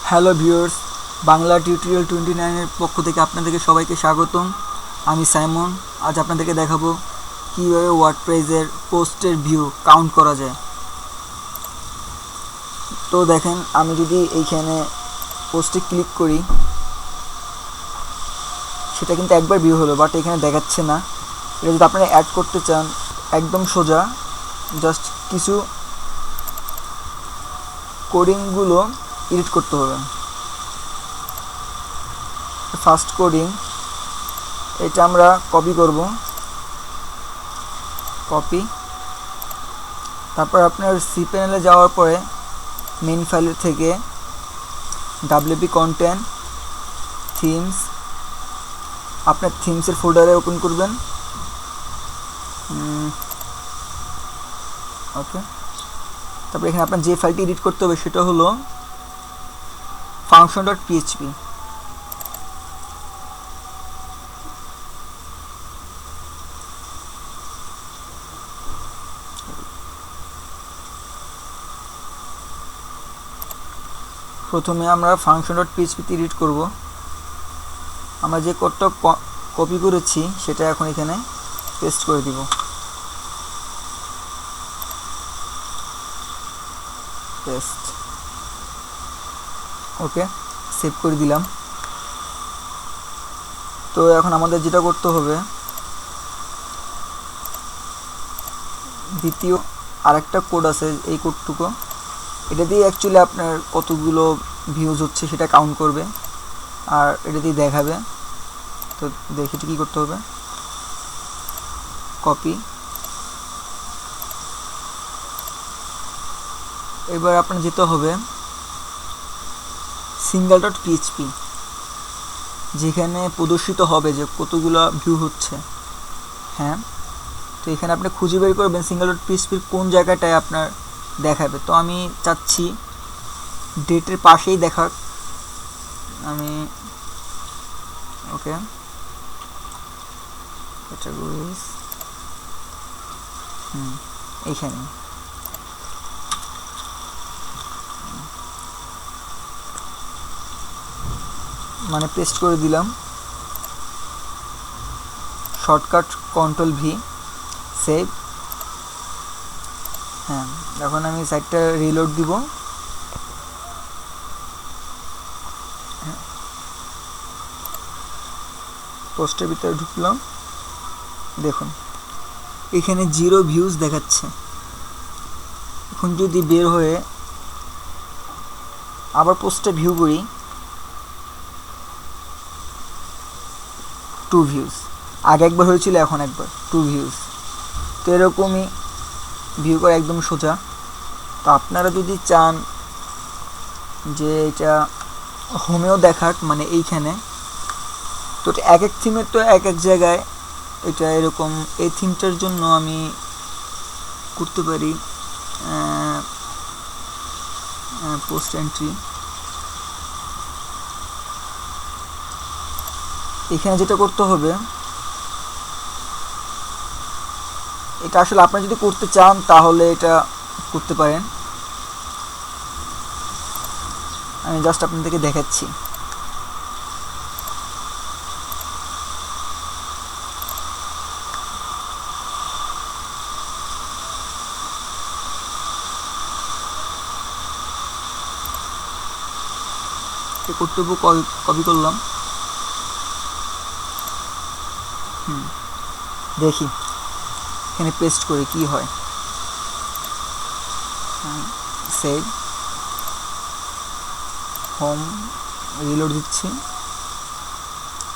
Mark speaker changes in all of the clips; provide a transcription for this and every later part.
Speaker 1: Hello viewers, Bangla tutorial 29 এর পক্ষ থেকে আপনাদেরকে সবাইকে স্বাগতম। আমি সাইমন। আজ আপনাদেরকে দেখাবো কীভাবে ওয়ার্ডপ্রেসের পোস্টের ভিউ কাউন্ট করা যায়। তো দেখেন, আমি যদি এইখানে পোস্টে ক্লিক করি সেটা কিন্তু একবার ভিউ হলো, বাট এখানে দেখাচ্ছে না। এটা যদি আপনারা অ্যাড করতে চান একদম সোজা, জাস্ট কিছু কোডিংগুলো এডিট করতে হবে। ফার্স্ট কোডিং এটা আমরা কপি করব, কপি। তারপর আপনার সি প্যানেলে যাওয়ার পরে মেইন ফাইলের থেকে wp কন্টেন্ট থিমস, আপনার থিমসের ফোল্ডারে ওপেন করবেন। ওকে, তারপর এখানে আপনার যে ফাইলটি এডিট করতে হবে সেটা হলো function.php। প্রথমে আমরা function.php তে এডিট করব। আমরা যে কোডটা কপি করেছি সেটা এখন এখানে পেস্ট করে দিব। পেস্ট, ওকে, সেভ করে দিলাম। তো এখন আমাদের যেটা করতে হবে, দ্বিতীয় আরেকটা কোড আছে, এই কোডটুকু, এটা দিয়ে অ্যাকচুয়ালি আপনার কতগুলো ভিউজ হচ্ছে সেটা কাউন্ট করবে আর এটা দিয়ে দেখাবে। তো দেখি কী করতে হবে, কপি। এবার আপনার যেতে হবে single.php, যেখানে প্রদর্শিত হবে যে কতগুলো ভিউ হচ্ছে। হ্যাঁ, তো এখানে আপনি খুঁজে বের করবেন single.php কোন জায়গাটায় আপনার দেখাবে। তো আমি চাচ্ছি ডেটের পাশেই দেখাক। আমি ওকে, ক্যাটাগরিজ, এইখানে মানে পেস্ট করে দিলাম। Shortcut Ctrl+V, save. হ্যাঁ, এখন আমি সাইটটা রিলোড দিব। পোস্টের ভিতরে ঢুকলাম, দেখুন এখানে 0 ভিউজ দেখাচ্ছে। এখন যদি বের হয়ে আবার পোস্টে ভিউ করি, 2 ভিউজ। আগে একবার হয়েছিল, এখন একবার 2 ভিউজ। তো এরকমই ভিউ করা একদম সোজা। তো আপনারা যদি চান যে এটা হোমেও দেখাক, মানে এইখানে, তো এক এক থিমের তো এক এক জায়গায় এটা এরকম। এই থিমটার জন্য আমি করতে পারি পোস্ট এন্ট্রি। এখানে যেটা করতে হবে, এটা আসলে আপনারা যদি করতে চান তাহলে এটা করতে পারেন। আমি জাস্ট আপনাদেরকে দেখাচ্ছি। কর্তব্য কপি করলাম। দেখি এখানে পেস্ট করে কি হয়। সেভ, হোম, রিলোড দিচ্ছি।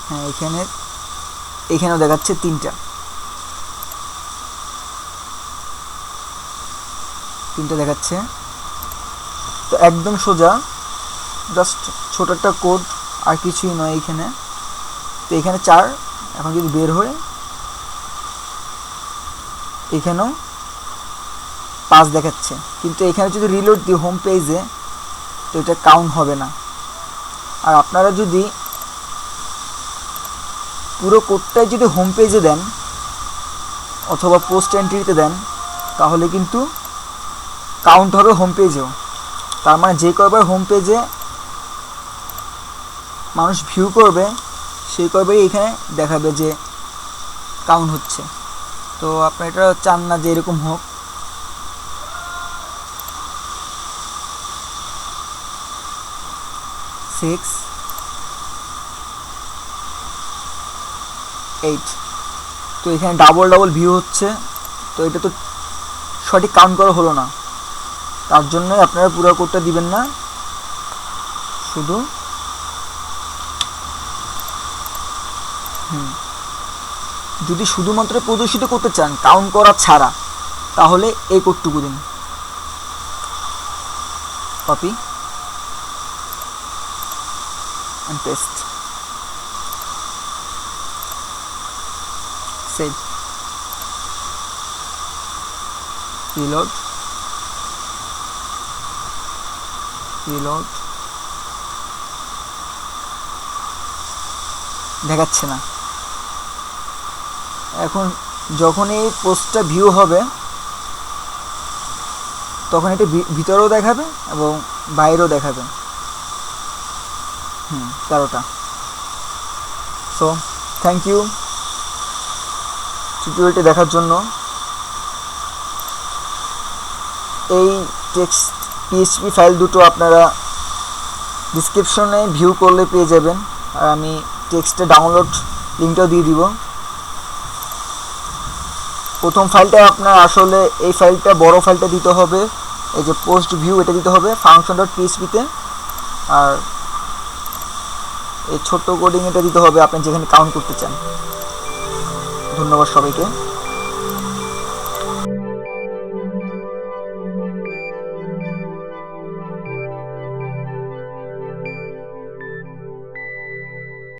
Speaker 1: হ্যাঁ, এখানেও দেখাচ্ছে 3টা দেখাচ্ছে। তো একদম সোজা, জাস্ট ছোট একটা কোড, আর কিছুই নয় এইখানে। তো এখানে 4, এখন যদি বের হয়ে এখানেও 5 দেখাচ্ছে, কিন্তু এখানে যদি রিলোড দিই হোম পেজে তো এটা কাউন্ট হবে না। আর আপনারা যদি পুরো কোডটাই যদি হোম পেজে দেন অথবা পোস্ট এন্ট্রিতে দেন তাহলে কিন্তু কাউন্ট হবে হোম পেজেও। তার মানে যে কয়বার হোম পেজে মানুষ ভিউ করবে সেই করবেই এখানে দেখাবে যে কাউন্ট হচ্ছে। তো আপনারা এটা চান না যে এরকম হোক। সিক্স 8, তো এখানে ডাবল ভিউ হচ্ছে। তো এটা তো সঠিক কাউন্ট করা হলো না, তার জন্যই আপনারা পুরো কোডটা দিবেন না, শুধু যদি শুধুমাত্র প্রদর্শিত করতে চান কাউন্ট করা ছাড়া, তাহলে এই কোডটুকু দিন। Copy and paste, save, reload, দেখাচ্ছে না। এখন যখন এই পোস্টটা ভিউ হবে তখন এটি ভিতরেও দেখাবে এবং বাইরেও দেখাবে। 13টা। সো থ্যাংক ইউ টিউটোরিয়ালটি দেখার জন্য। এই টেক্সট পিএইচপি ফাইল দুটো আপনারা ডিসক্রিপশনে ভিউ করলে পেয়ে যাবেন, আর আমি টেক্সটে ডাউনলোড লিঙ্কটাও দিয়ে দিব। প্রথম ফাইলটা আপনার আসলে এই ফাইলটা বড় ফাইলটা দিতে হবে, এই যে পোস্ট ভিউ এটা দিতে হবে function.php-তে, আর এই ছোট্ট কোডিং এটা দিতে হবে আপনি যেখানে কাউন্ট করতে চান। ধন্যবাদ সবাইকে।